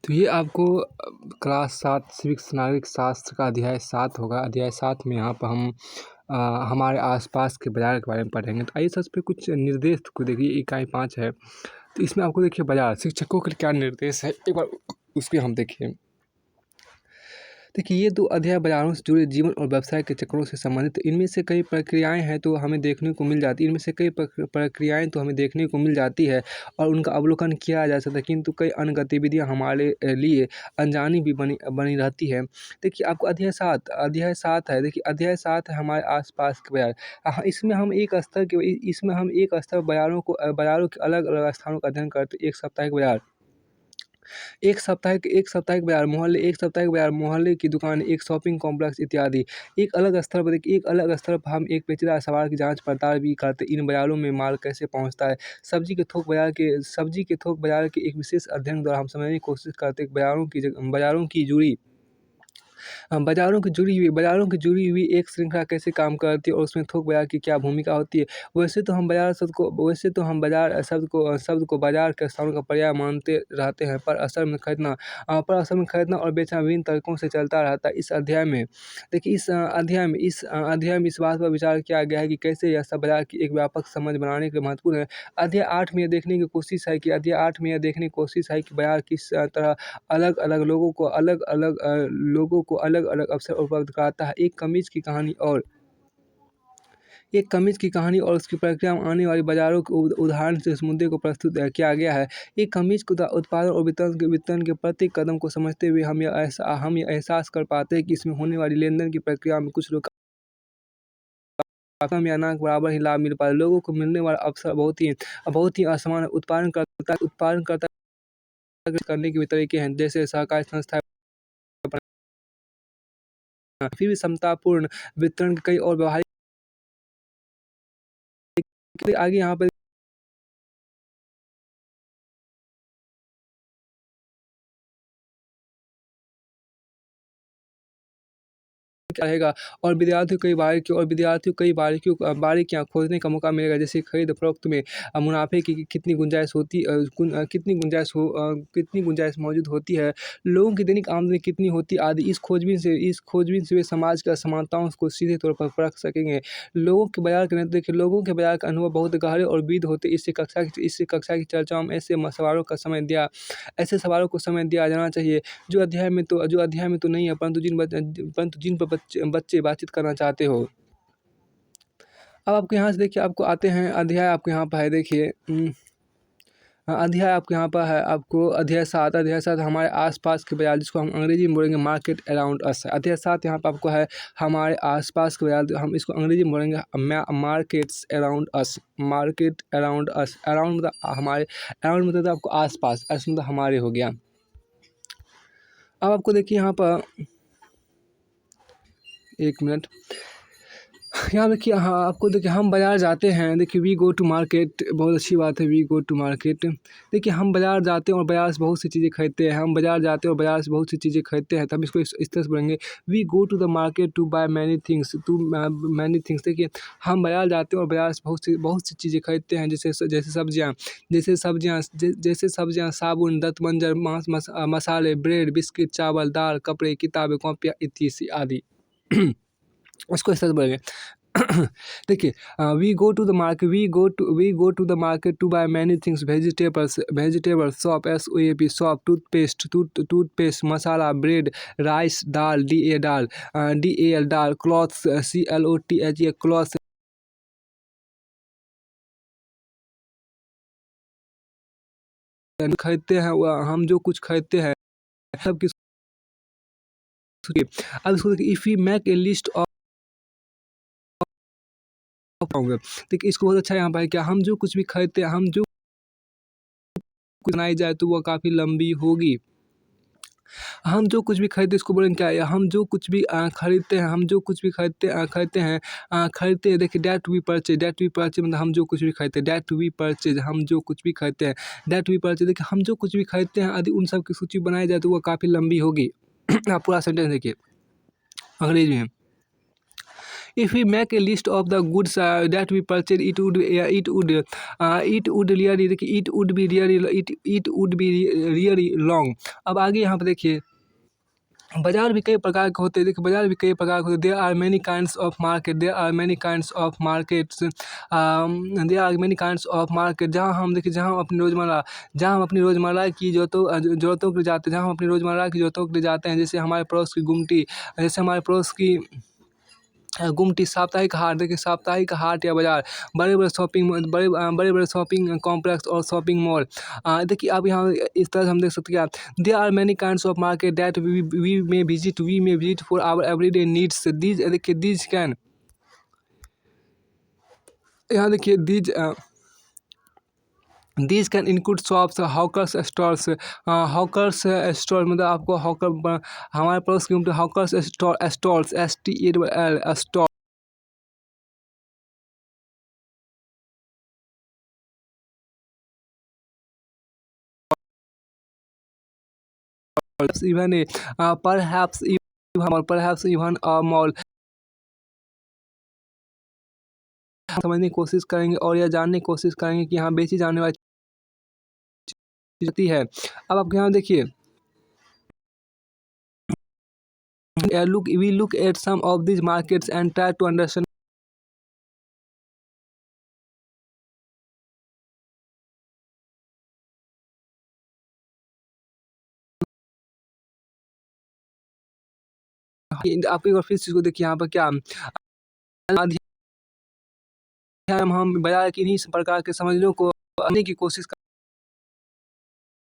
तो ये आपको क्लास 7 सिविक्स नागरिक शास्त्र का अध्याय 7 होगा। अध्याय 7 में यहाँ पर हम हमारे आसपास के बाज़ार के बारे में पढ़ेंगे। तो आइए सबसे पहले कुछ निर्देश को देखिए, इकाई 5 है। तो इसमें आपको देखिए बाज़ार शिक्षकों के लिए क्या निर्देश है, एक बार उसको हम देखिए। देखिए ये 2 अध्याय बाज़ारों से जुड़े जीवन और व्यवसाय के चक्रों से संबंधित। इनमें से कई प्रक्रियाएँ हैं तो हमें देखने को मिल जाती है, इनमें से कई प्रक्रियाएँ तो हमें देखने को मिल जाती है और उनका अवलोकन किया जा सकता है, किंतु कई अन्य गतिविधियाँ हमारे लिए अनजानी भी बनी बनी रहती है। देखिए आपको अध्याय 7 है। देखिए अध्याय 7 है हमारे आस-पास के बाज़ार। इसमें हम एक स्तर के इसमें हम एक स्तर बाज़ारों के अलग-अलग स्थानों का अध्ययन करते हैं। एक साप्ताहिक बाज़ार, मोहल्ले की दुकान, एक शॉपिंग कॉम्प्लेक्स इत्यादि। एक अलग स्तर पर हम एक पेचीदा सवाल की जाँच-पड़ताल भी करते हैं, इन बाज़ारों में माल कैसे पहुँचता है। सब्ज़ी के थोक बाज़ार के एक विशेष अध्ययन द्वारा हम समझने की कोशिश करते हैं कि बाज़ारों की जुड़ी हुई एक श्रृंखला कैसे काम करती है और उसमें थोक बाज़ार की क्या भूमिका होती है। वैसे तो हम बाज़ार शब्द को बाज़ार के स्थानों का पर्याय मानते रहते हैं, पर असल में खरीदना और बेचना विभिन्न तरीकों से चलता रहता है। इस अध्याय में इस बात पर विचार किया गया है कि कैसे यह सब बाज़ार की एक व्यापक समझ बनाने के लिए महत्वपूर्ण है। अध्याय 8 में यह देखने की कोशिश है कि बाज़ार किस तरह अलग-अलग लोगों को अलग-अलग अवसर उपलब्ध कराता है। एक कमीज़ की कहानी और उसकी प्रक्रिया में आने वाली बाज़ारों के उदाहरण से इस मुद्दे को प्रस्तुत किया गया है। एक कमीज़ के उत्पादन और वितरण के प्रत्येक कदम को समझते हुए हम ये एहसास कर पाते हैं कि इसमें होने वाली लेन-देन की प्रक्रिया में कुछ लोग कम या ना के बराबर ही लाभ मिल पाता है। लोगों को मिलने वाला अवसर बहुत ही असमान है। उत्पादनकर्ता करने के भी तरीके हैं, जैसे सहकारी संस्थाएँ, फिर भी समतापूर्ण वितरण के कई और व्यवहारिक आगे यहाँ पर क्या रहेगा और विद्यार्थियों को कई बारीकियाँ खोजने का मौका मिलेगा, जैसे खरीद फरोख्त में मुनाफे की कितनी गुंजाइश मौजूद होती है, लोगों की दैनिक आमदनी कितनी होती है आदि। इस खोजबीन से वे समाज की असमानताओं को सीधे तौर पर परख सकेंगे। लोगों के बाज़ार का अनुभव बहुत गहरे और विविध होते हैं। इससे कक्षा की चर्चाओं में ऐसे सवालों को समय दिया जाना चाहिए जो अध्याय में तो नहीं है, परंतु जिन पर बच्चे बातचीत करना चाहते हो। अब आपको यहाँ से देखिए, आपको आते हैं अध्याय आपको यहाँ पर है, देखिए अध्याय आपको यहाँ पर है, आपको अध्याय 7 हमारे आसपास के बाज़ार, जिसको हम अंग्रेजी में बोलेंगे मार्केट अराउंड अस। अध्याय 7 यहाँ पर आपको है हमारे आसपास के बाज़ार, हम इसको अंग्रेजी में बोलेंगे markets around us. Market around us, around मतलब हमारे, अराउंड मतलब आपको आसपास, अस मतलब हमारे हो गया। अब आपको देखिए यहाँ पर 1 मिनट, यहाँ देखिए, हाँ आपको देखिए, हम बाज़ार जाते हैं, देखिए वी गो टू मार्केट, बहुत अच्छी बात है, वी गो टू मार्केट। देखिए हम बाज़ार जाते हैं और बाज़ार से बहुत सी चीज़ें खरीदते हैं, तो हम इसको इस तरह से बोलेंगे, we go to the market to buy many things. देखिए हम बाज़ार जाते हैं और बाज़ार से बहुत सी चीज़ें खरीदते हैं, जैसे सब्जियाँ, साबुन, दंत मंजन, मसाले, ब्रेड, बिस्किट, चावल, दाल, कपड़े, किताबें, कॉपियाँ इत्यादि आदि। उसको इस तरह से बोलेंगे। देखिए we go to the market to buy many things, vegetables, soap, SOAP soap, toothpaste, masala, bread, rice, dal, DAL dal, clothes, CLOTH clothes खरीदते हैं। हम जो कुछ खरीदते हैं सब किस, अब इसको देखिए, if we make a list of, देखिए इसको बहुत अच्छा यहाँ पर है, क्या हम जो कुछ भी खरीदते हैं, हम जो कुछ बनाई जाए तो वो काफ़ी लंबी होगी। हम जो कुछ भी खरीदते इसको बोलेंगे क्या है, हम जो कुछ भी खरीदते हैं, देखिए दैट वी परचेज मतलब हम जो कुछ भी खरीदते हैं, दैट वी परचेज हम जो कुछ भी खरीदते हैं, देखिए हम जो कुछ भी खरीदते हैं यदि उन सब की सूची बनाई जाए तो वो काफ़ी लंबी होगी। आप पूरा सेंटेंस देखिए अंग्रेजी में, If we make a list of the goods that we purchase, it would be really long. अब आगे यहाँ पर देखिए, बाजार भी कई प्रकार के होते हैं। देखिए बाजार भी कई प्रकार के होते हैं। There are many kinds of market, there are many kinds of markets, there are many kinds of market. जहाँ हम देखिए, जहाँ हम अपनी रोज़मर्रा की ज़रूरतों के लिए जाते हैं, जहाँ हम अपनी रोज़मर्रा की ज़रूरतों के लिए जाते हैं। जैसे हमारे पड़ोस की गुमटी, जैसे हमारे पड़ोस की गुमटी, साप्ताहिक हाट। देखिए साप्ताहिक हाट या बाज़ार, बड़े-बड़े शॉपिंग कॉम्प्लेक्स और शॉपिंग मॉल। देखिए अब यहाँ इस तरह से हम देख सकते हैं क्या, there are many kinds of market that we may visit for our everyday needs. These देखिए दीज कैन, यहाँ देखिए these can include shops, hawkers stalls. Hawkers stall मतलब आपको हॉकर, हमारे पड़ोस की hawkers stalls, STALL stall. even perhaps even a mall। समझने की कोशिश करेंगे और यह जानने की कोशिश करेंगे कि यहाँ बेची जाने वाली चीज़ है। अब आप यहाँ देखिए, we look at some of these markets and try to understand आप एक बार फिर चीज़ को देखिए यहाँ पर क्या हम बाजार की इन्हीं प्रकार के समझने को आने की कोशिश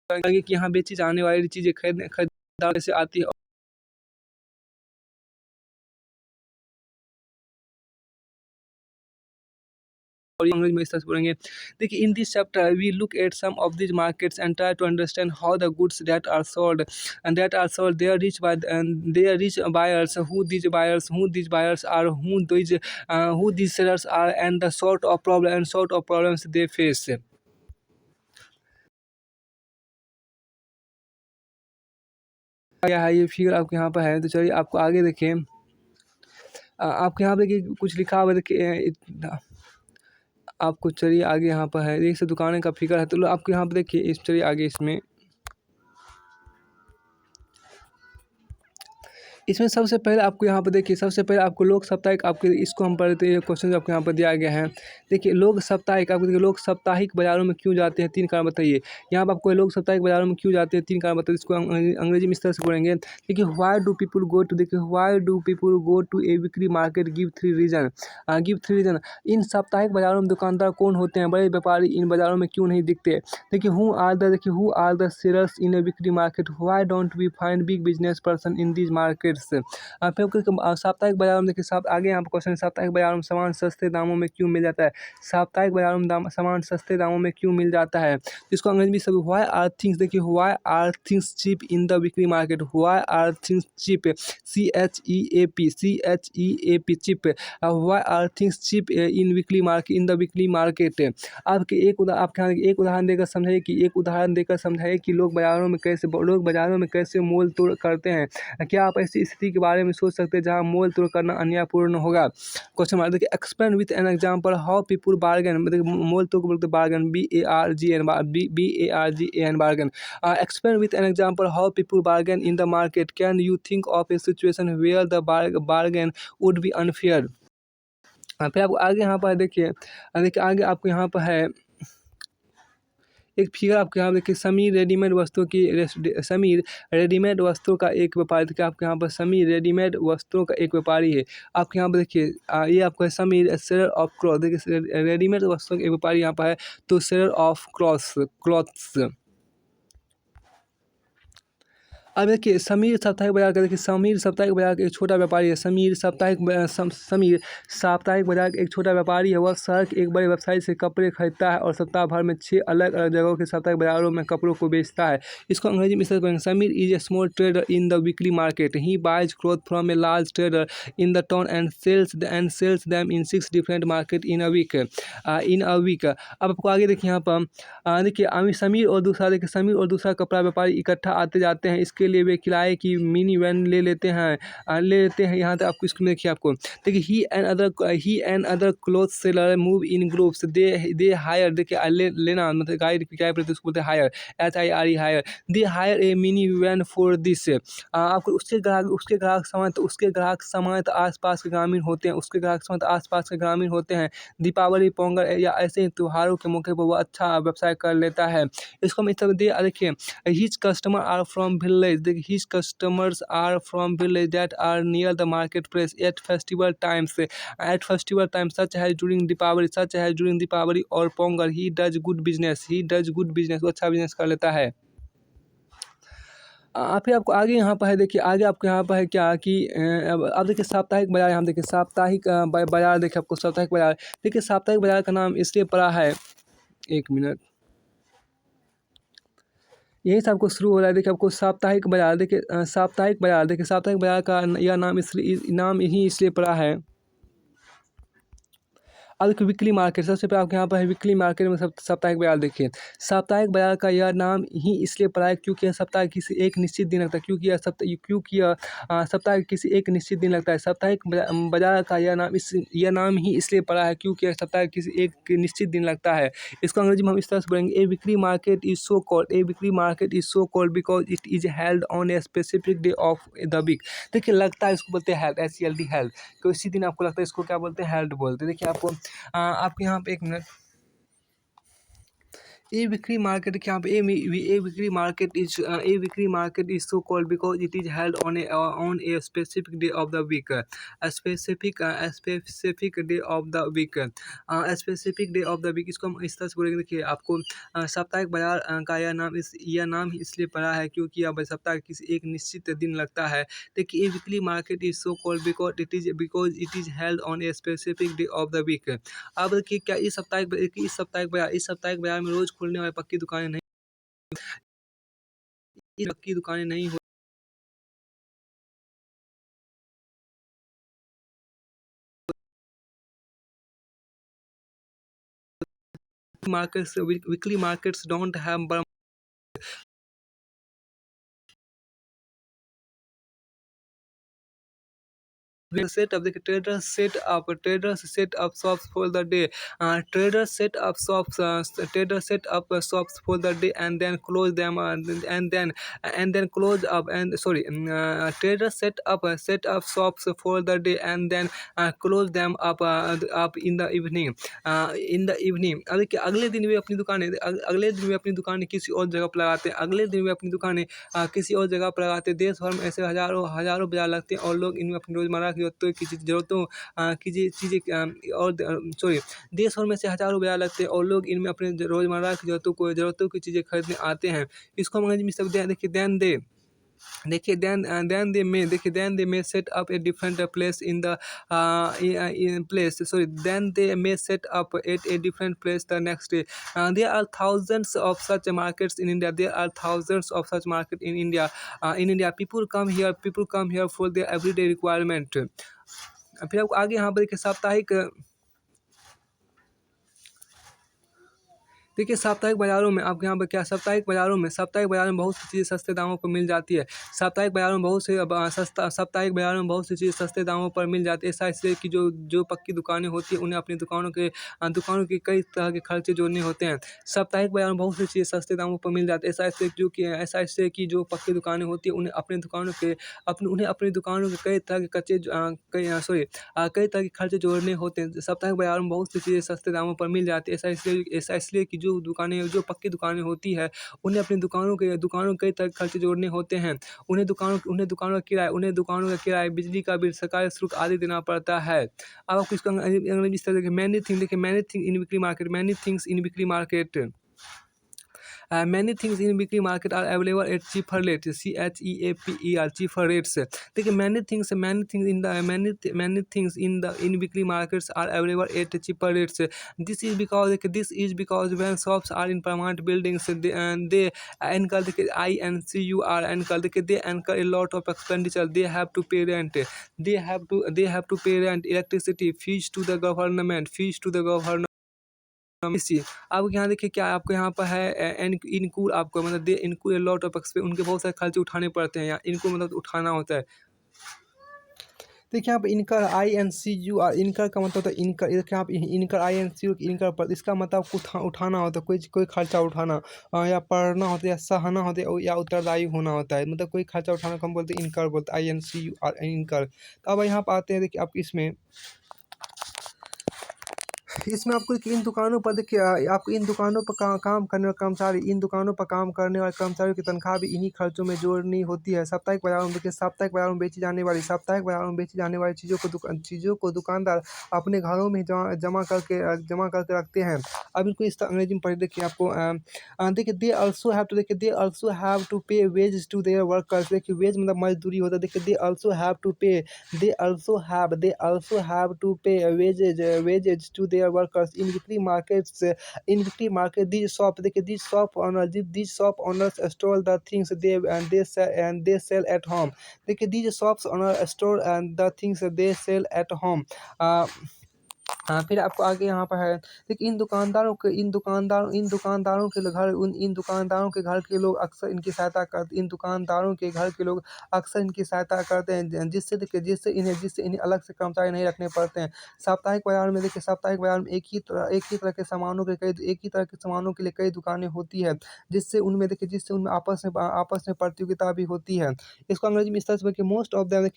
करेंगे कि यहाँ बेची जाने वाली चीज़ें खरीदार से आती है और ये अंग्रेजी में इस तरह से बोलेंगे। देखिए in this chapter we look at some of this markets and try to understand how the goods that are sold there reach buyers, who this buyers are, who this sellers are and the sort of problems they face. क्या है ये figure आपके यहाँ पर है, तो चलिए आपको आगे देखिए, आपके यहाँ पे देखिए कुछ लिखा हुआ देखिए, आपको चलिए आगे यहाँ पर है, एक से दुकानें का फिगर है, तो आपको यहाँ पे देखिए इस, चलिए आगे इसमें सबसे पहले आपको यहाँ पर देखिए, सबसे पहले आपको लोक साप्ताहिक, आपके इसको हम पढ़ते हैं, क्वेश्चन आपको यहाँ पर दिया गया है। देखिए लोक साप्ताहिक, आपको देखिए लोग साप्ताहिक बाज़ारों में क्यों जाते हैं, 3 कारण बताइए। यहाँ पर आपको लोग साप्ताहिक बाज़ारों में क्यों जाते हैं, 3 कारण बताइए। इसको अंग्रेजी में इस तरह से बोलेंगे। देखिए why do people go to a weekly market, give 3 reason. इन साप्ताहिक बाज़ारों में दुकानदार कौन होते हैं, बड़े व्यापारी इन बाज़ारों में क्यों नहीं दिखते। देखिए who are the sellers in a weekly market, why don't we find big business person in these markets. फिर साप्ताहिक बाज़ारों में देखिए, आगे यहाँ पर क्वेश्चन, साप्ताहिक बाज़ारों में सामान सस्ते दामों में क्यों मिल जाता है, साप्ताहिक बाज़ारों में सामान सस्ते दामों में क्यों मिल जाता है। इसको अंग्रेजी में सब, व्हाई आर थिंग्स, देखिए why are things cheap in the weekly market, why are things cheap, CHEAP cheap, why are things cheap in the weekly market. आपके एक उदाहरण देकर समझाइए कि लोग बाज़ारों में कैसे मोल तोड़ करते हैं। क्या आप ऐसी स्थिति के बारे में सोच सकते हैं जहां मोल तोड़ करना अन्यायपूर्ण होगा। Question mark. देखिए explain with an example how people bargain, मोल तोड़ को बोलते हैं bargain, BARGAN bargain. Explain with an example how people bargain in the market, can you think of a situation where the bargain would be unfair. फिर आपको आगे यहाँ पर देखिए आगे आपको यहाँ पर है एक फिगर, आपके यहाँ देखिए समीर रेडीमेड वस्त्रों का एक व्यापारी। देखिए आपके यहाँ पर समीर रेडीमेड वस्त्रों का एक व्यापारी है। आपके यहाँ पर देखिए ये आपका समीर सेलर ऑफ क्लॉथ। देखिए रेडीमेड वस्त्रों के एक व्यापारी यहाँ पर है, तो सेलर ऑफ क्लॉथ्स। अब देखिए समीर साप्ताहिक बाजार का, देखिए समीर साप्ताहिक बाजार का एक छोटा व्यापारी है। समीर साप्ताहिक बाजार का एक छोटा व्यापारी है। वह शहर के एक बड़े वेबसाइट से कपड़े खरीदता है और सप्ताह भर में 6 अलग अलग जगहों के साप्ताहिक बाजारों में कपड़ों को बेचता है। इसको अंग्रेजी में इस तरह से बोलेंगे, Sameer is a small trader in the weekly market, he buys cloth from a large trader in the town and sells them in 6 different market in a week. अब आपको आगे देखिए यहाँ पर देखिए समीर और दूसरा कपड़ा व्यापारी इकट्ठा आते जाते हैं। उसके लिए वे किराए की मिनी वैन ले लेते हैं यहाँ तक आपको इसको देखिए आपको देखिए he and other cloth seller move in groups they hire देखिए लेना मतलब गाइड किराए पर उसको बोलते हैं hire HIRE hire they hire a mini van for this आपको उसके ग्राहक समेत आसपास के ग्रामीण होते हैं उसके ग्राहक समेत आसपास के ग्रामीण होते हैं दीपावली पोंगल या ऐसे त्योहारों के मौके पर वो अच्छा व्यवसाय कर लेता है। इसको हम इस तरह देखिए his customer are from village देखिए his customers are from village that are near the market place at festival times such है ड्यूरिंग दीपावली और Pongal he does good business वो अच्छा बिजनेस कर लेता है। फिर आपको आगे यहाँ पर है देखिए आगे आपको यहाँ पर है क्या कि अब देखिए साप्ताहिक बाजार यहाँ देखिए साप्ताहिक बाजार देखिए आपको साप्ताहिक बाजार देखिए साप्ताहिक बाजार का नाम इसलिए पड़ा है 1 मिनट यही से आपको शुरू हो रहा है देखिए आपको साप्ताहिक बाजार देखिए साप्ताहिक बाजार का यह नाम ही इसलिए पड़ा है। अब वीकली मार्केट सबसे पहले आपके यहाँ पर है वीकली मार्केट में साप्ताहिक बाजार देखिए साप्ताहिक बाजार का यह नाम ही इसलिए पड़ा है क्योंकि यह सप्ताह किसी एक निश्चित दिन लगता है क्योंकि यह सप्ताह किसी एक निश्चित दिन लगता है साप्ताहिक बाजार का यह नाम ही इसलिए पड़ा है क्योंकि यह सप्ताह किसी एक निश्चित दिन लगता है। इसको अंग्रेजी में हम इस तरह से बोलेंगे a weekly market is so called because it is held on a specific day of the week देखिए लगता है इसको बोलते हैं हेल्ड HELD हेल्ड तो इसी दिन आपको लगता है इसको क्या बोलते हैं हेल्ड बोलते हैं। देखिए आपके यहाँ पे 1 मिनट A weekly market क्या पे A weekly market is so called because it is held on a specific day of the week a specific day of the week specific day of the week इसको हम इस तरह से बोलेंगे। देखिए आपको साप्ताहिक बाजार का यह नाम इसलिए पड़ा है क्योंकि अब सप्ताह किसी एक निश्चित दिन लगता है। देखिए A weekly market is so called because it is held on a specific day of the week अब देखिए क्या इस साप्ताहिक बाजार में रोज खुलने वाली पक्की दुकानें नहीं हो weekly markets don't have setup the traders set up shops for the day traders set up shops for the day and then close them traders set up shops for the day and then close them up in the evening अभी कि अगले दिन वे अपनी दुकानें किसी और जगह पर लगाते हैं देश भर में ऐसे हजारों बाजार लगते हैं और लोग इनमें अपनी रोजमर्रा देश भर में से हजारों बाजार लगते हैं और लोग इनमें अपने रोजमर्रा की जरूरतों की चीज़ें खरीदने आते हैं। इसको हम अंग्रेजी में सब देखिए then they may set up a different place then they may set up at a different place the next day there are thousands of such markets in India in India people come here for their everyday requirement। फिर आपको आगे यहाँ पर देखिए साप्ताहिक बाज़ारों में आपके यहाँ पर क्या साप्ताहिक बाज़ारों में बहुत सी चीज़ें सस्ते दामों पर मिल जाती है। साप्ताहिक बाज़ारों में बहुत सी चीज़ें सस्ते दामों पर मिल जाती है। ऐसा इसलिए कि जो पक्की दुकानें होती हैं उन्हें अपनी दुकानों के कई तरह के खर्चे जोड़ने होते हैं। साप्ताहिक बाज़ार में बहुत सी चीज़ें सस्ते दामों पर मिल जाती है। ऐसा इसलिए कि जो पक्की दुकानें होती हैं उन्हें अपनी दुकानों के कई तरह के खर्चे जोड़ने होते हैं। साप्ताहिक बाज़ार में बहुत सी चीज़ें सस्ते दामों पर मिल जाती है। ऐसा इसलिए कि जो पक्की दुकानें होती है उन्हें अपनी दुकानों के कई तरह के खर्चे जोड़ने होते हैं। उन्हें दुकानों का किराया बिजली का बिल सरकारी शुल्क आदि देना पड़ता है। अब आपको इसका अंग्रेजी इस तरह many things in weekly market many things in weekly market are available at cheaper rates cheaper rates देखिए many things in weekly markets are available at cheaper rates this is because when shops are in permanent buildings they incur they incur a lot of expenditure they have to pay rent electricity fees to the government इसी आपको यहाँ देखिए क्या आपको यहाँ पर है N इनको आपको मतलब दे इनको लॉट ऑफ एक्सपे उनके बहुत सारे खर्चे उठाने पड़ते हैं, या इनको मतलब उठाना होता है। देखिए यहाँ पे इनकर INCUR इनकर का मतलब होता है इनकर, देखिए यहाँ पे इनकर INCU इनकर पर इसका मतलब उठाना होता है, कोई खर्चा उठाना, या पढ़ना होता है, या सहना होता है, या उत्तरदायी होना होता है, मतलब कोई खर्चा उठाना को हम बोलते हैं इनकर, बोलते हैं INCUR इनकर। तो अब यहाँ पर आते हैं, देखिए आप इसमें आपको देखिए इन दुकानों पर देखिए आपको इन दुकानों पर काम करने वाले कर्मचारी, इन दुकानों पर काम करने वाले कर्मचारियों की तनख्वाह भी इन्हीं खर्चों में जोड़नी होती है। साप्ताहिक बाज़ारों में देखिए साप्ताहिक बाज़ारों में बेची जाने वाली चीज़ों को दुकानदार अपने घरों में जमा करके रखते हैं। अब इनको इस अंग्रेजी में पढ़ देखिए आपको देखिए they also have to pay wage to their workers. देखिए वेज मतलब मजदूरी होता है। देखिए they also have to pay wages to their workers in weekly markets. These shop owners store the things they sell at home. देखिए these shops owners store and the things they sell at home. हाँ, फिर आपको आगे यहाँ पर है, देखिए इन दुकानदारों के घर के लोग अक्सर इनकी सहायता करते हैं, जिससे इन्हें अलग से कर्मचारी नहीं रखने पड़ते हैं। साप्ताहिक बाजार में देखिए साप्ताहिक बाजार में एक ही तरह के सामानों के लिए कई दुकानें होती है, जिससे उनमें आपस में प्रतियोगिता भी होती है। इसको अंग्रेजी में इस तरह से बोलिए,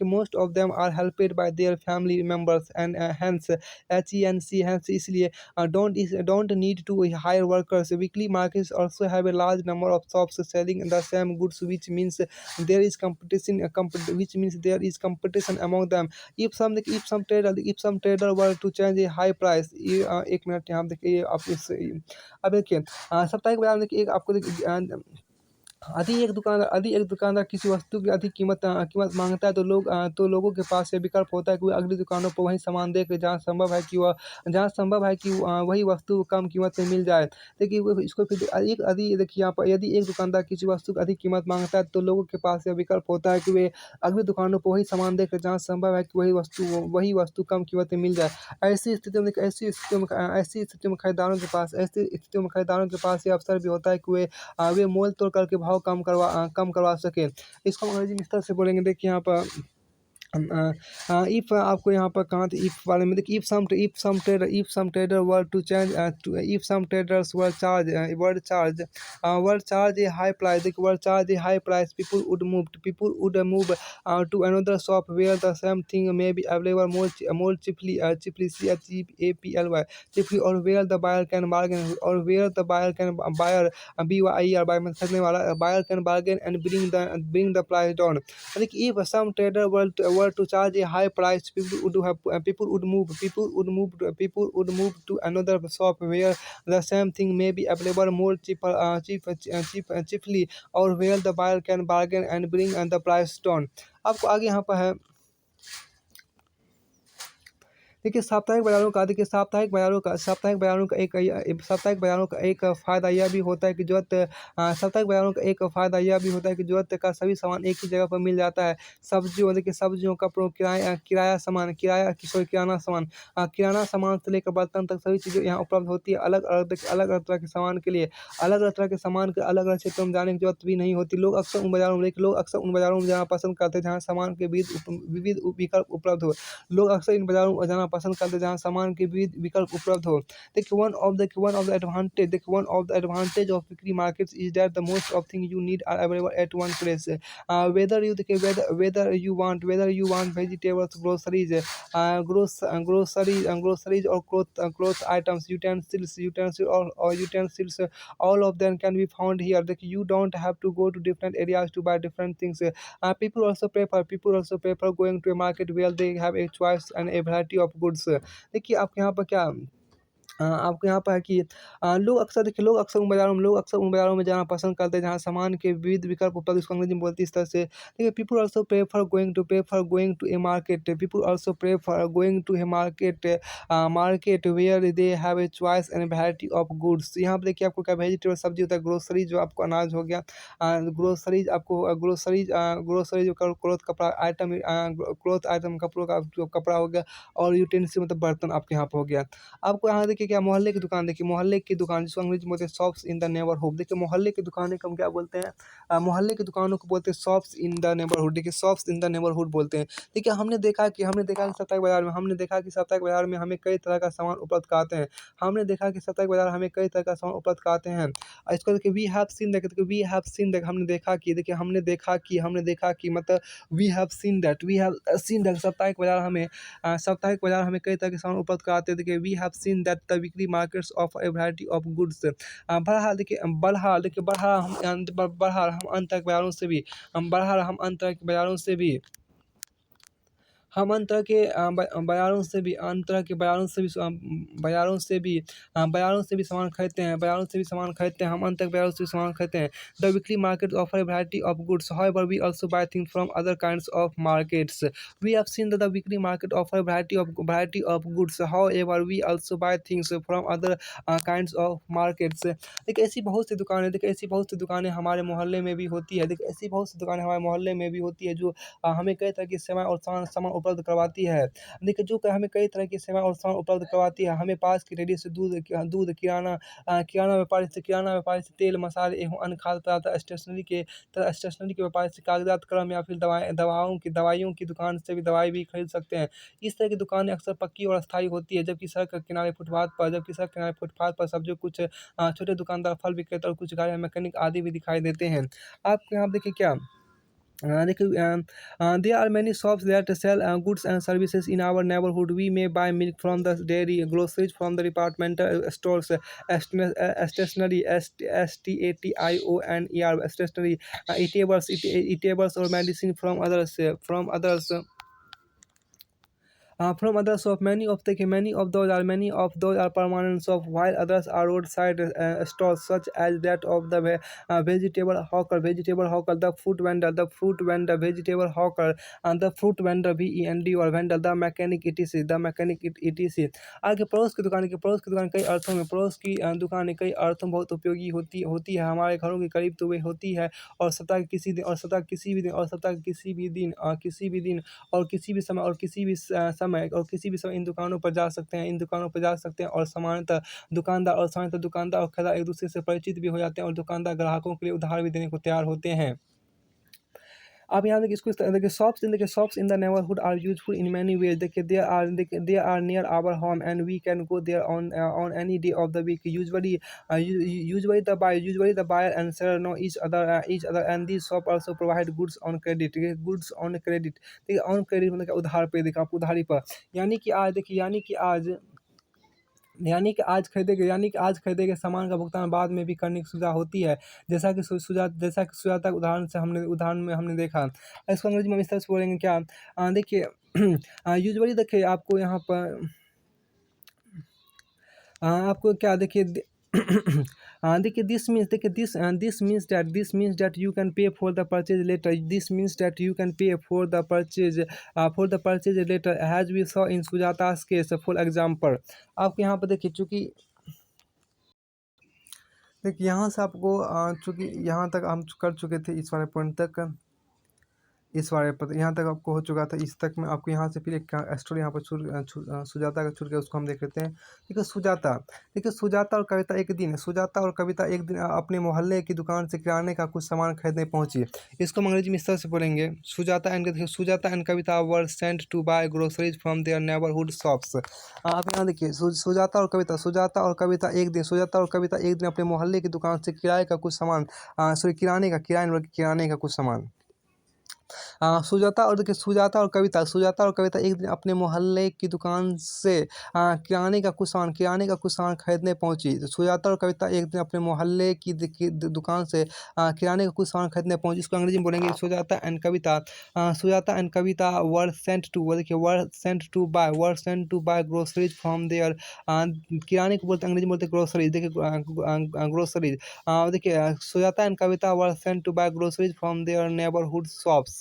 most of them are helped by their family members and hence HENC hence इसलिए don't need to hire workers. Weekly markets also have a large number of shops selling the same goods, which means there is competition among them. If some trader were to charge a high price, एक minute यहाँ देखिए आप इस अब देखिए साप्ताहिक बाजार में देखिए एक आपको देखिए यदि एक दुकानदार किसी वस्तु की अधिक कीमत मांगता है, तो लोगों के पास ये विकल्प होता है कि वे अगली दुकानों पर वही सामान देख लें जहाँ संभव है कि वही वस्तु कम कीमत में मिल जाए। देखिए इसको फिर यदि देखिए यहाँ पर यदि एक दुकानदार किसी वस्तु की अधिक कीमत मांगता है, तो लोगों के पास यह विकल्प होता है कि वे अगली दुकानों पर वही सामान देख लें जहाँ संभव है कि वही वस्तु कम कीमत में मिल जाए। ऐसी स्थिति में खरीदारों के पास ये अवसर भी होता है कि वे मोल तोल करके भाव कम करवा सकें। इसको हम अंग्रेजी में इस तरह से बोलेंगे, देखिए यहाँ पर इफ आपको यहाँ पर कहाँ थे इफ वाले में देखिए if some trader were to change if some traders were charge a high price, देखिए were charge a high price, people would move to another shop where the same thing may be available more cheaply cheaply और where the buyer can buyer BYER buy मतलब खरीदने वाला buyer can bargain and bring the price down. देखिए if some trader were to charge a high price, people would move to another shop where the same thing may be available more cheaply or where the buyer can bargain and bring the price down। आपको आगे यहाँ पर है, देखिए साप्ताहिक बाज़ारों का एक फ़ायदा यह भी होता है कि ज़रूरत का सभी सामान एक ही जगह पर मिल जाता है। सब्जियों कपड़ों किराना सामान से लेकर बर्तन तक सभी चीज़ें यहाँ उपलब्ध होती है। अलग अलग तरह के सामान के लिए अलग अलग क्षेत्रों में जाने की जरूरत भी नहीं होती। लोग अक्सर उन बाज़ारों में जाना पसंद करते हैं जहाँ सामान के विविध विकल्प उपलब्ध हो। लोग अक्सर इन बाज़ारों में जाना पसंद करते हैं जहाँ सामान के विविध विकल्प उपलब्ध हो। देखिए one of the advantage of weekly markets is that the most of thing you need are available at one place. Whether you want vegetables, groceries और cloth items, utensils all of them can be found here। देखिए you don't have to go to different areas to buy different things। People also prefer going to a market where they have a choice and a variety of goods। देखिए आपके यहाँ पर क्या आपको यहाँ पर है कि लोग अक्सर उन बाज़ारों में जाना पसंद करते हैं जहाँ सामान के विविध विकल्प उपलब्ध। इसको अंग्रेजी में बोलते हैं इस तरह से। देखिए people also prefer going to a market market where they have a choice and variety of goods. यहाँ पर देखिए आपको क्या वेजिटेबल सब्जी होता है, ग्रोसरी जो आपको अनाज हो गया, ग्रोसरीज क्लोथ आइटम कपड़ों का जो कपड़ा हो गया, और यूटेंसिल मतलब बर्तन आपके यहाँ पर हो गया। आपको यहाँ देखिए देखिए क्या मोहल्ले की दुकान, देखिए मोहल्ले की दुकान जिसको अंग्रेजी में बोलते हैं शॉप्स इन द नेबरहुड। देखिए मोहल्ले की दुकानें को हम क्या बोलते हैं, मोहल्ले की दुकानों को बोलते हैं शॉप्स इन द नेबरहुड। देखिए शॉप्स इन द नेबरहुड बोलते हैं। देखिए हमने देखा कि साप्ताहिक बाजार में हमें कई तरह का सामान उपलब्ध कराते हैं। हमने देखा कि साप्ताहिक बाजार हमें कई तरह का सामान उपलब्ध कराते हैं। इसको देखिए वी हैव सीन दैट हमने देखा कि, देखिए हमने देखा कि मतलब वी हैव सीन दैट साप्ताहिक बाजार हमें कई तरह के सामान उपलब्ध कराते हैं। देखिए we have seen that the weekly markets of a variety of goods. बहरहाल हम अन्य तरह के बाजारों से भी हम अन्य तरह के बाजारों से भी हम अन्य तरह के बाज़ारों से भी सामान खरीदते हैं, हम अन्य तरह के बाज़ारों से भी सामान खरीदते हैं। The weekly market offer a variety of goods, however we also buy things from other kinds of markets. We have seen that the weekly market offer a variety of goods, however we also buy things from other kinds of markets. देखिए ऐसी बहुत सी दुकानें हमारे मोहल्ले में भी होती है। देखिए ऐसी बहुत सी दुकानें हमारे मोहल्ले में भी होती है जो हमें कई तरह की सेवाएँ और सामान उपलब्ध करवाती है। देखिए जो हमें कई तरह की सेवाएँ और सामान उपलब्ध करवाती है। हमें पास की रेहड़ी से दूध, किराना व्यापारी से तेल, मसाले एवं अन्य खाद्य पदार्थ, स्टेशनरी के व्यापारी से कागज़ात, कलम या फिर दवाइयों की दुकान से भी दवाई भी खरीद सकते हैं। इस तरह की दुकानें अक्सर पक्की और अस्थायी होती है, जबकि सड़क किनारे फुटपाथ पर सब्ज़ी, कुछ छोटे दुकानदार, फल विक्रेता और कुछ गाड़ियाँ, मैकेनिक आदि भी दिखाई देते हैं। आपके यहाँ देखिए क्या there are many shops that sell goods and services in our neighborhood. We may buy milk from the dairy, groceries from the departmental stores, stationery, stationery, eatables or medicine from others. From other shops, many of those are permanent shops, while others are roadside stores, such as that of the vegetable hawker, the fruit vendor, vegetable hawker, and the fruit vendor, VEND or vendor, the mechanic, etc. आगे पड़ोस की दुकान कई अर्थों में बहुत उपयोगी होती है। हमारे घरों के करीब तो वे होती है, और सप्ताह के किसी दिन और किसी भी समय इन दुकानों पर जा सकते हैं और दुकानदार और खरीदार एक दूसरे से परिचित भी हो जाते हैं, और दुकानदार ग्राहकों के लिए उधार भी देने को तैयार होते हैं। आप यहाँ देखिए, इसको देखिए shops in the neighbourhood are useful in many ways. देखिए they are near our home and we can go there on any day of the week. Usually the buyer and seller know each other and this shop also provide goods on credit. देखिए on credit मतलब क्या, उधार पे, देखिए आप उधारी पर, आज खरीदे गए सामान का भुगतान बाद में भी करने की सुविधा होती है, जैसा कि सुजाता के उदाहरण में हमने देखा। इसको अंग्रेजी में इस तरह से बोलेंगे क्या, देखिए यूजुअली देखिए आपको यहाँ पर आपको क्या देखिए देखिए this means that you can pay for the purchase later. As we saw in Sujata's case for example. आपको यहाँ पर देखिए देखिए यहाँ से आपको चूँकि यहाँ तक हम कर चुके थे, इस वाले पॉइंट तक, इस वाले पर यहाँ तक आपको हो चुका था। इस तक में आपको यहाँ से फिर एक स्टोरी यहाँ पर सुजाता का छूट गया, उसको हम देख लेते हैं। देखिए सुजाता और कविता एक दिन अपने मोहल्ले की दुकान से किराने का कुछ सामान खरीदने पहुंची। इसको हम अंग्रेजी में इस तरह से बोलेंगे, Sujata and Kavita were sent to buy groceries from their neighbourhood shops. आप यहाँ देखिए सुजाता और कविता एक दिन अपने मोहल्ले की दुकान से किराने का कुछ सामान सुजाता और कविता एक दिन अपने मोहल्ले की दुकान से किराने का कुछ सामान खरीदने पहुंची। सुजाता और कविता एक दिन अपने मोहल्ले की दुकान से किराने का कुछ सामान खरीदने पहुंची। इसको अंग्रेजी में बोलेंगे Sujata and Kavita were sent to buy groceries from their. किराने को बोलते अंग्रेजी में बोलते ग्रोसरीज। देखिए ग्रोसरीज देखिए Sujata and Kavita were sent to buy groceries from their neighbourhood shops.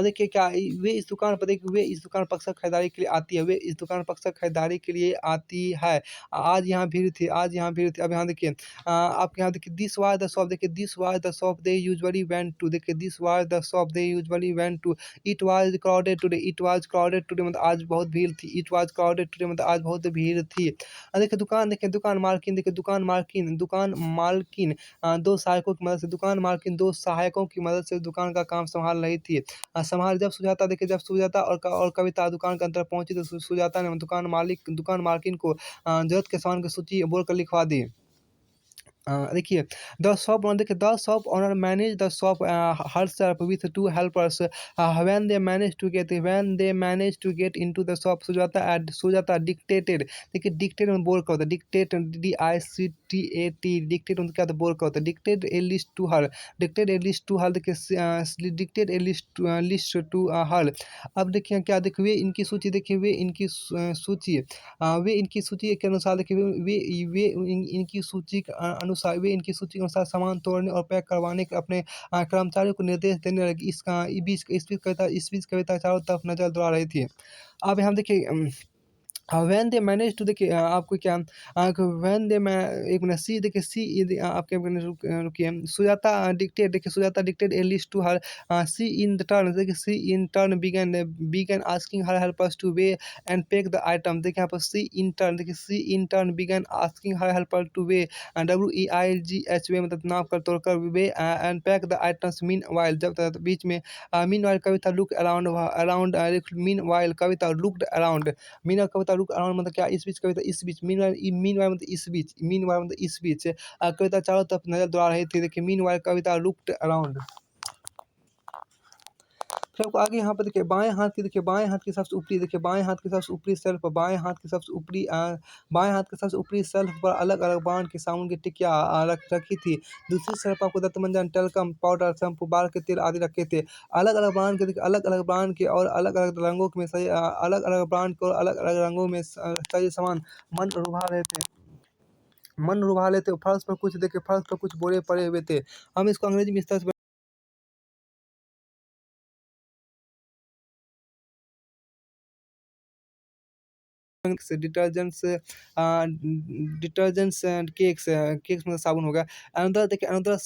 देखिए क्या वे इस दुकान पर देखिए वे इस दुकान पर अक्सर खरीदारी के लिए आती है, वे इस दुकान पर अक्सर खरीदारी के लिए आती है। आज यहाँ भीड़ थी, आज यहाँ भीड़ थी। अब यहाँ देखिए आपके यहाँ देखिए दिस वाज़ द शॉप, देखिए this was the shop they usually went to, देखिए this was the shop they usually went to. It was crowded today, it was crowded today मतलब आज बहुत भीड़ थी। इट वाज़ क्राउडेड टुडे मतलब आज बहुत भीड़ थी। देखिए दुकान मालकिन, देखिए दुकान मालकिन 2 सहायकों की मदद से, दुकान मालकिन 2 सहायकों की मदद से दुकान का काम सँभाल रही थी। संभाल जब सुजाता और कविता दुकान के अंदर पहुँची तो सुजाता ने दुकान मालकिन को ज़रूरत के सामान की सूची बोलकर लिखवा दी। देखिए the shop owner manage the shop herself with 2 helpers when they managed to get into the shop Sujata dictated, देखिए डिक्टेट में बोल क्या होता है, डिक्टेट DICTAT डिक्टेट मतलब क्या होता है, बोल क्या होता है, dictate a list to her, देखिए dictate a list to her. अब देखिए क्या देखिए वे इनकी सूची, देखिए वे इनकी सूची के अनुसार देखिए इनकी सूची के इनकी सूची के अनुसार सामान तोड़ने और पैक करवाने के अपने कर्मचारियों को निर्देश देने लगी। इस बीच कविता चारों तरफ नजर दौड़ा रही थी। अब यहाँ देखिए व्हेन दे मैनेज टू, देखिए आपको क्या व्हेन दे मैं एक मिनट सी, देखिए आपके रुकिए Sujata dictated a list to her she in the turn, देखिए she in turn began asking her helpers to weigh and pack the item. देखिए यहाँ पर she in turn began asking her helper to weigh WEIGH weigh मतलब नाप कर तोड़कर weigh and pack the items meanwhile, जब तक बीच में meanwhile Kavita look around meanwhile Kavita looked around, mean Kavita look around मतलब क्या, इस बीच कविता इस बीच, मीनवाइल मतलब इस बीच कविता चारों तरफ नजर दौड़ा रही थी। देखिए मीनवाइल कविता लुक्ड अराउंड। फिर आपको आगे यहाँ पर देखिए बाएं हाथ की सबसे ऊपरी, देखिए बाएं हाथ की सबसे ऊपरी शेल्फ पर बाएं हाथ की सबसे ऊपरी शेल्फ पर अलग अलग ब्रांड की साबुन की टिकिया रखी थी। दूसरी शेल्फ पर आपको दंतमंजन, टेल्कम पाउडर, शैम्पू, बाल के तेल आदि रखे थे। अलग अलग ब्रांड के और अलग अलग रंगों में सही सामान मन लुभा लेते। फर्श पर कुछ बोरे पड़े हुए थे। हम इसको अंग्रेजी में इस तरह से डिटर्जेंट्स एंड केक्स मतलब साबुन हो गया। Another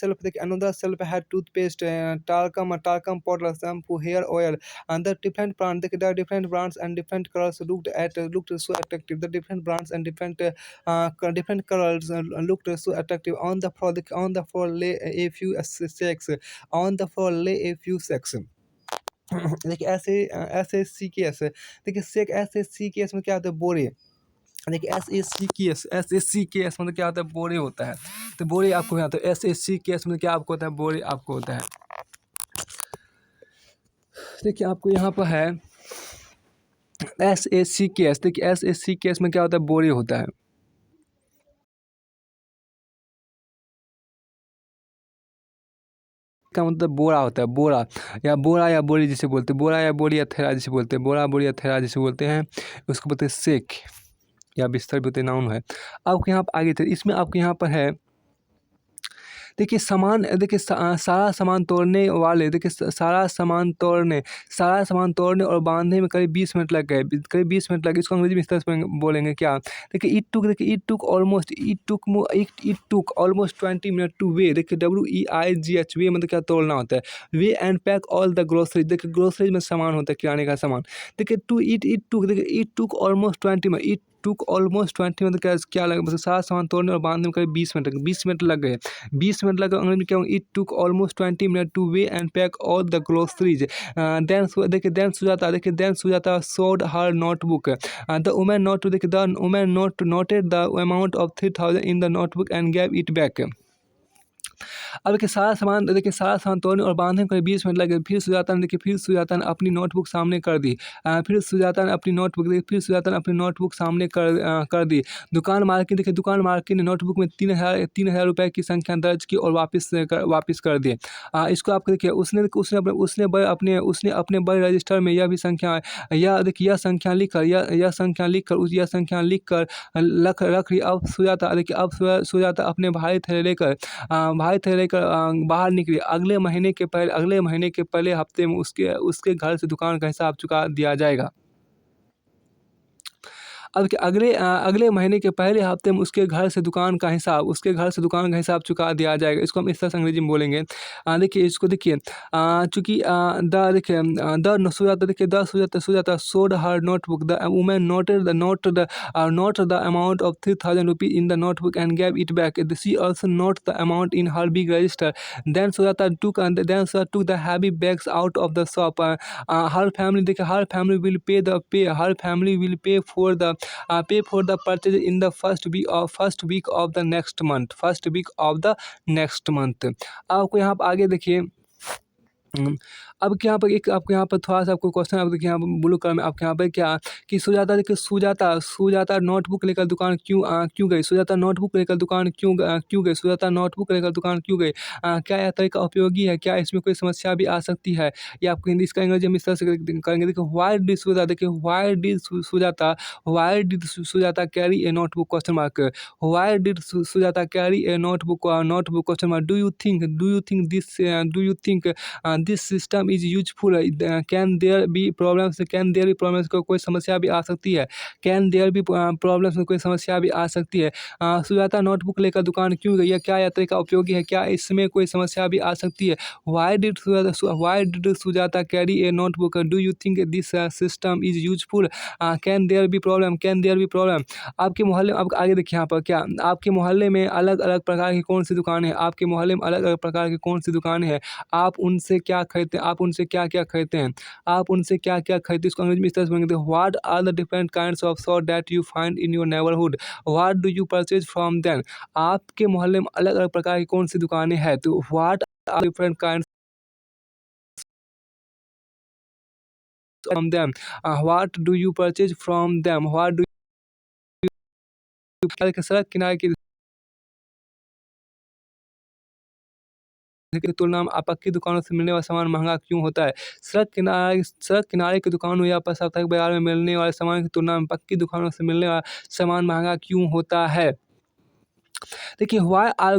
shelf had toothpaste, talcum powder, shampoo, hair oil. The different brands and different colours looked so attractive. The different brands and different colors looked so attractive. On the floor lay a few sacks. देखिए SACKS, देखिए सेक SACKS में क्या होता है, बोरे। देखिए SACKS मतलब क्या होता है, बोरे होता है। तो बोरे आपको यहाँ तो SACKS मतलब क्या आपको होता है, बोरे आपको होता है। देखिए आपको यहाँ पर है SACKS, देखिए SACKS में क्या होता है, बोरे होता है। का मतलब बोरा होता है, बोरा या बोरी जिसे बोलते हैं, बोरा या बोरी या थैला जिसे बोलते हैं, बोरा बोरी या थैला जिसे बोलते हैं, उसको बोलते हैं सेक या बिस्तर भी होते हैं, नाउन है। आपको यहाँ पर आगे इसमें आपको यहाँ पर है देखिए सारा सामान तोड़ने वाले, देखिए सारा सामान तोड़ने और बांधने में करीब 20 मिनट लग गए, इसको अंग्रेजी में इस तरह से बोलेंगे क्या, देखिए it took almost 20 minute to वे, देखिए WEIGH वे मतलब क्या, तोड़ना होता है। वे and pack all the groceries, देखिए ग्रोसरीज में सामान होता है, किराने का सामान। देखिए इट टुक ऑलमोस्ट 20 मिनट, मतलब क्या लगा, मतलब सारा सामान तोड़ने और बांधने में करीब 20 मिनट लग गए। 20 मिनट लगा, अंग्रेजी में क्या होगा, it took almost 20 minute to weigh and pack all the groceries. Then Sujata showed her notebook. The woman noted the amount of 3000 in the notebook and gave it back. अब सारा सामान तोड़ने और बांधने को 20 मिनट लगे। फिर सुजाता ने अपनी नोटबुक सामने कर दी। फिर सुजाता ने अपनी नोटबुक सामने कर दी। दुकान मालकिन ने नोटबुक में 3000 रुपये की संख्या दर्ज की और वापस कर दी। इसको आपको देखिए उसने अपने बड़े रजिस्टर में यह संख्या लिख कर रख रही। अब सुजाता अपने भारी भाई थे लेकर बाहर निकली। अगले महीने के पहले हफ्ते में उसके उसके घर से दुकान का हिसाब चुका दिया जाएगा। अब कि अगले महीने के पहले हफ्ते में उसके घर से दुकान का हिसाब चुका दिया जाएगा। इसको हम इस तरह से अंग्रेजी में बोलेंगे। देखिए इसको देखिए, चूँकि द देखिए द सुजाता देखिए the Sujata showed her notebook, the woman note the amount of 3000 rupees in the notebook and gave it back. She also noted the amount in her big register. Then Sujata took the heavy bags out of the shop. Her family देखिए her family will pay for the purchase in the first week of the next month. आपको यहाँ पर आगे देखिए, अब क्या यहाँ पर एक आपको यहाँ पर थोड़ा-सा आपको क्वेश्चन आप देखिए यहाँ पर ब्लू कलर में आपके यहाँ पे क्या कि सुजाता देखिए सुजाता नोटबुक लेकर दुकान क्यों गई? सुजाता नोटबुक लेकर दुकान क्यों गई? सुजाता नोटबुक लेकर दुकान क्यों गई? क्या यह तरीका उपयोगी है? क्या इसमें कोई समस्या भी आ सकती है? या आपको हिंदी इसका अंग्रेजी हम इस तरह से करेंगे। देखिए why did Sujata carry a notebook question mark. Why did Sujata carry a notebook question mark. Do you think this system is useful. Can there be problems कोई समस्या भी आ सकती है। कैन देयर बी प्रॉब्लम्स में कोई समस्या भी आ सकती है। सुजाता नोटबुक लेकर दुकान क्यों गई है? क्या यह तरीका उपयोगी है? क्या इसमें कोई समस्या भी आ सकती है? Why did Sujata carry a notebook. Do you think this system is useful. Can there be problem. आपके मोहल्ले अब आगे देखिए यहाँ पर क्या आपके मोहल्ले में अलग-अलग प्रकार की कौन सी दुकानें हैं? आपके मोहल्ले में अलग-अलग प्रकार की कौन सी दुकानें हैं? आप उनसे क्या खरीदते हैं? इसको अंग्रेजी में इस तरह से बोलेंगे। What are the different kinds of shop that you find in your neighbourhood? What do you purchase from them? आपके मोहल्ले में अलग-अलग प्रकार की कौन सी दुकानें हैं? तो what are different kinds from them? What do you purchase from them? What do you सड़क किनारे की की तुलना में पक्की दुकानों से मिलने वाला सामान महंगा क्यों होता है? सड़क किनारे की दुकानों या साप्ताहिक बाजार में मिलने वाले सामान की तुलना में पक्की दुकानों से मिलने वाला सामान महंगा क्यों होता है? देखिए why are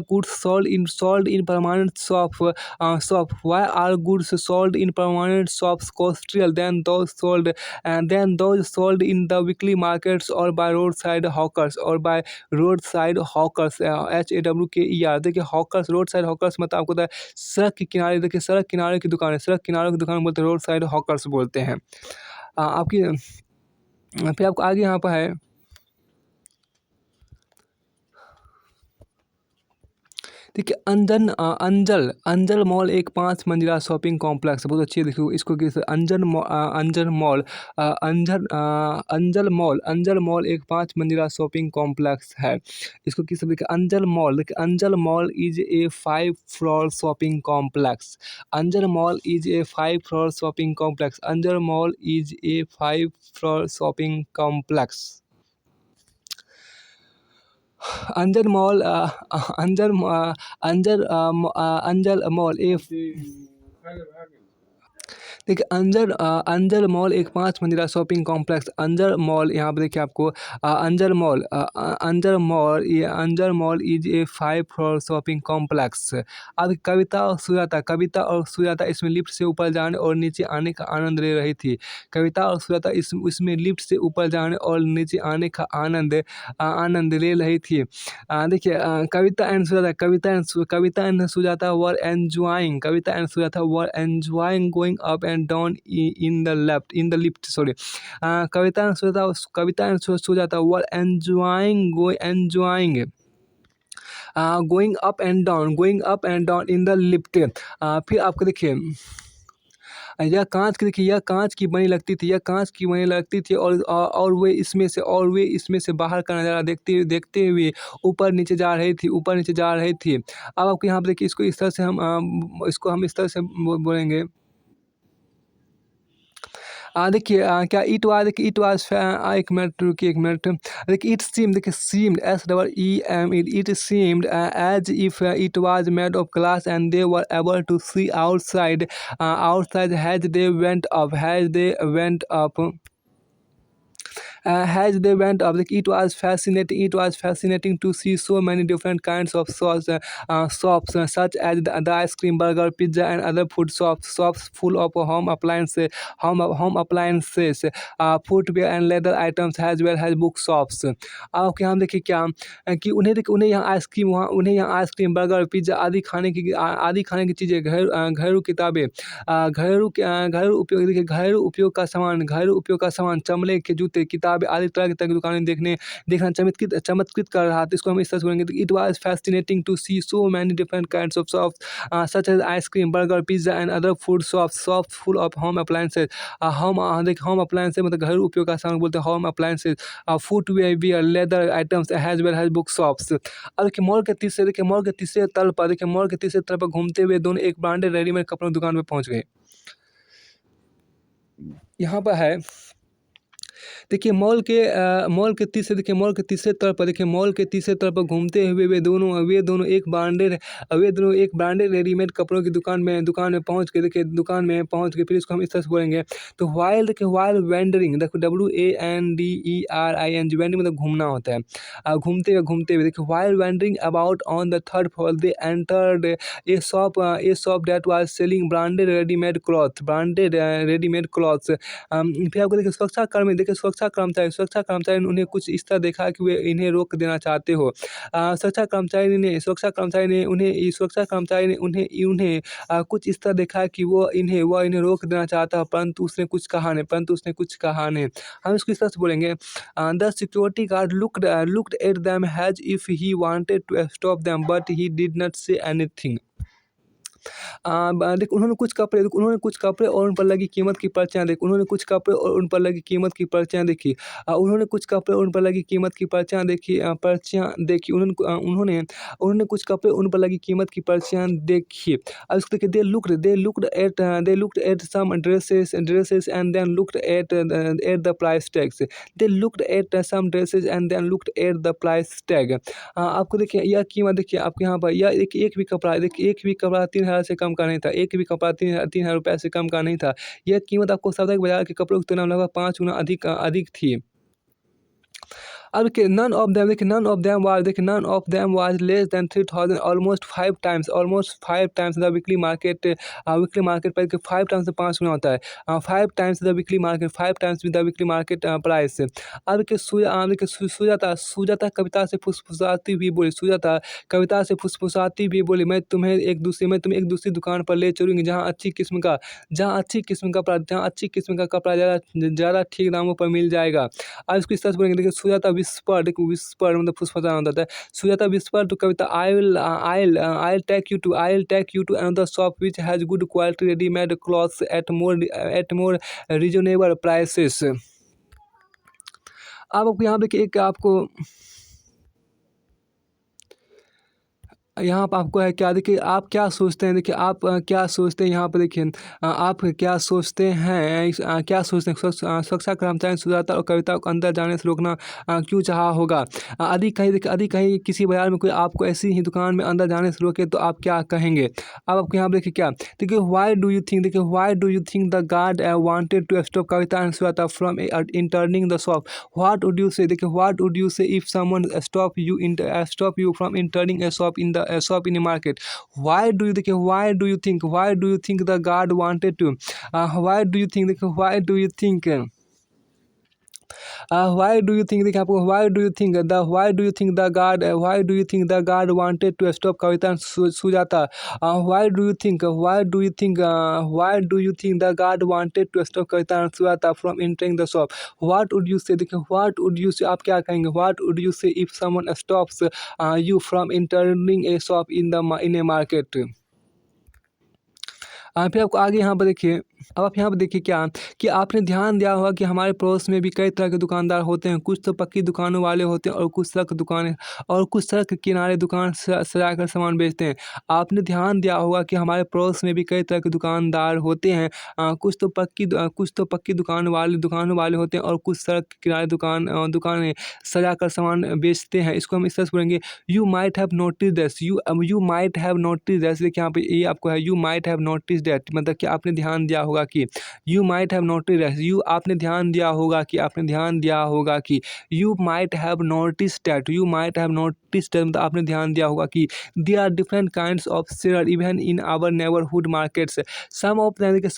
goods sold in permanent shop why are goods sold in permanent shops costlier than those sold in the weekly markets और by road side hawkers HAWKER। देखिए हॉकर्स रोड साइड हॉकर्स मतलब आपको पता है सड़क के किनारे। देखिए सड़क किनारे की दुकान बोलते हैं, रोड साइड हॉकर्स बोलते हैं। आपकी फिर आपको आगे यहाँ पर है देखिए अंजल मॉल एक 5 मंजिला शॉपिंग कॉम्प्लेक्स बहुत अच्छी है। देखिए इसको किस अंजल मॉल एक 5 मंजिला शॉपिंग कॉम्प्लेक्स है। इसको किस देखिए Anjal mall is a 5 floor shopping complex. Anjal mall is a 5 floor shopping complex. Anjal mall is a 5 floor shopping complex. Anjal mall mall देखिए अंजल मॉल एक 5 मंजिला शॉपिंग कॉम्प्लेक्स। अंजल मॉल यहाँ पे देखिए आपको Anjal mall is a 5 floor shopping complex. अब कविता और सुजाता इसमें लिफ्ट से ऊपर जाने और नीचे आने का आनंद ले रही थी। कविता और सुजाता इसमें लिफ्ट से ऊपर जाने और नीचे आने का आनंद ले रही थी। देखिए Kavita and Sujata were enjoying going up and down in the lift sorry. Kavita and Sujata were enjoying going up and down in the lift. फिर आपको देखिए यह कांच की बनी लगती थी और वे इसमें से बाहर का नज़ारा देखते हुए ऊपर नीचे जा रही थी। अब आपको यहाँ पे देखिए इसको इस तरह से हम इस तरह से बोलेंगे। देखिए क्या इट वाज एक मिनट रुकिए एक मिनट। देखिए seemed it seemed as if it was made of glass and they were able to see outside as they went up as they went up, like, it was fascinating to see so many different kinds of shops, such as the ice cream, burger, pizza, and other food shops full of home appliances, footwear and leather items, as well as book shops. आपके यहाँ देखिए क्या कि उन्हें यहाँ ice cream, वहाँ उन्हें यहाँ आइसक्रीम, बर्गर, पिज़्ज़ा आदि खाने की चीज़ें, घरेलू किताबें, घरेलू उपयोग, देखिए घरेलू उपयोग का सामान, चमड़े के जूते, किताबें आदि तरह की दुकानें देखना चमत्कृत कर रहा था। इसको हम इस तरह से बोलेंगे, it was fascinating to see so many different kinds of shops, such as ice cream, burger, pizza and other food shops full of home appliances. Home appliances मतलब घरेलू उपयोग का सामान बोलते हैं home appliances, footwear, leather items, as well as book shops. अब देखिए mall के तीसरे तल पर घूमते हुए दोनों एक ब्रांडेड रेडीमेड कपड़ों की दुकान पे पहुंच गए। यहाँ पर है, देखिए मॉल के तीसरे तल पर घूमते हुए वे दोनों एक ब्रांडेड रेडीमेड कपड़ों की दुकान में पहुंच गए। देखिए दुकान में पहुंच गए, फिर इसको हम इस तरह से बोलेंगे। तो वाइल वेंडरिंग, देखो WANDERING, वेंडरिंग मतलब घूमना होता है। घूमते हुए देखिए, while wandering about on the third floor they entered A shop that was selling branded readymade clothes. फिर आपको देखिए सुरक्षा कर्मचारी ने उन्हें कुछ इस तरह देखा कि वे इन्हें रोक देना चाहते हो। सुरक्षा कर्मचारी ने उन्हें कुछ इस तरह देखा कि वो इन्हें रोक देना चाहता है, परंतु उसने कुछ कहा नहीं। हम इसको इस तरह से बोलेंगे, the security guard looked at them as if he wanted to stop them but he did not say anything. देखो उन्होंने कुछ कपड़े और उन पर लगी कीमत की पर्चियाँ देखी। उन्होंने कुछ कपड़े और उन पर लगी कीमत की पर्चियाँ देखी। उन्होंने कुछ कपड़े उन पर लगी कीमत की पर्चियाँ देखी। उन्होंने कुछ कपड़े उन पर लगी कीमत की पर्चियाँ देखी। अब इसको देखिए, they looked at some dresses and then looked at the price tags. They looked at some dresses and then looked at the price tag. आपको देखिए यह कीमत देखिए आपके यहाँ पर, यह एक भी कपड़ा देखिए, एक भी कपड़ा 3000 से कम का नहीं था। एक भी कपड़ा 3000 रुपये से कम का नहीं था। यह कीमत आपको साप्ताहिक बाजार के कपड़ों की तुलना में लगभग 5 गुना अधिक थी। अब देखिए, none of them was less than 3000, almost 5 times the weekly market price के 5 times से 5 गुना होता है। 5 times the weekly market price। अब देखिए सुजाता कविता से फुसफुसाती हुई बोली, मैं तुम्हें एक दूसरी दुकान पर ले चलूंगी जहाँ अच्छी किस्म का कपड़ा ज़्यादा ठीक दामों पर मिल जाएगा। अब इसको इस तरह से बोलेंगे, देखिए सुजाता विस्पर्ड मतलब फुसफुसाना होता है। Sujata whispered to Kavita, I'll take you to another shop which has good quality ready-made clothes at more reasonable prices। अब आपको यहाँ देखिए यहाँ पर आपको है क्या, देखिए आप क्या सोचते हैं, यहाँ पर देखिए आप क्या सोचते हैं, सुरक्षा कर्मचारी सुजाता और कविता को अंदर जाने से रोकना क्यों चाहा होगा। अधिक कहीं किसी बाजार में कोई आपको ऐसी ही दुकान में अंदर जाने से रोके तो आप क्या कहेंगे। अब आपको यहाँ पर देखिए क्या, देखिए why do you think the guard wanted to stop Kavita and Sujata from entering the shop. What would you say, देखिए what would you say if someone stop you from entering a shop in a market। Why do you think the guard wanted to why do you think देखिए why do you think देखिए आपको why do you think the guard wanted to stop Kavita and Sujata. why do you think the guard wanted to stop Kavita and Sujata from entering the shop। what would you say, देखिए what would you say आप क्या कहेंगे, what would you say if someone stops you from entering a shop in a market। फिर आपको आगे यहाँ पर देखिए, अब आप यहाँ पर देखिए क्या कि आपने ध्यान दिया होगा कि हमारे पड़ोस में भी कई तरह के दुकानदार होते हैं। कुछ तो पक्की दुकानों वाले होते हैं और कुछ सड़क के किनारे दुकान सजा कर सामान बेचते हैं। आपने ध्यान दिया होगा कि हमारे पड़ोस में भी कई तरह के दुकानदार होते हैं। कुछ तो पक्की दुकानों वाले होते हैं और कुछ सड़क के किनारे दुकानें सजा कर सामान बेचते हैं। इसको हम इस तरह से बोलेंगे, you might have notice that. देखिए यहाँ पे ये आपको है, you might have notice that, मतलब कि आपने ध्यान दिया होगा कि you might have notice, you आपने ध्यान दिया होगा कि you might have notice that, you might have notice that मतलब आपने ध्यान दिया होगा कि there are different kinds of seller even in our neighbourhood markets, some of them, देखिए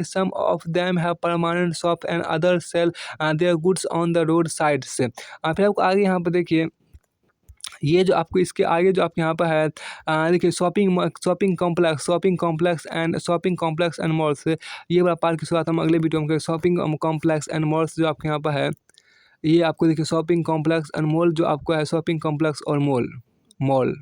some of them have permanent shop and other sell their goods on the road sides. फिर आपको आगे यहाँ पर देखिए ये जो आपको इसके आगे जो आपके यहाँ पर है देखिए शॉपिंग कॉम्प्लेक्स एंड मॉल्स, ये वाला पार्ट की शुरुआत हम अगले वीडियो में करें। शॉपिंग कॉम्प्लेक्स एंड मॉल्स जो आपके यहाँ पर है, ये आपको देखिए शॉपिंग कॉम्प्लेक्स एंड मॉल जो आपको है शॉपिंग कॉम्प्लेक्स और मॉल।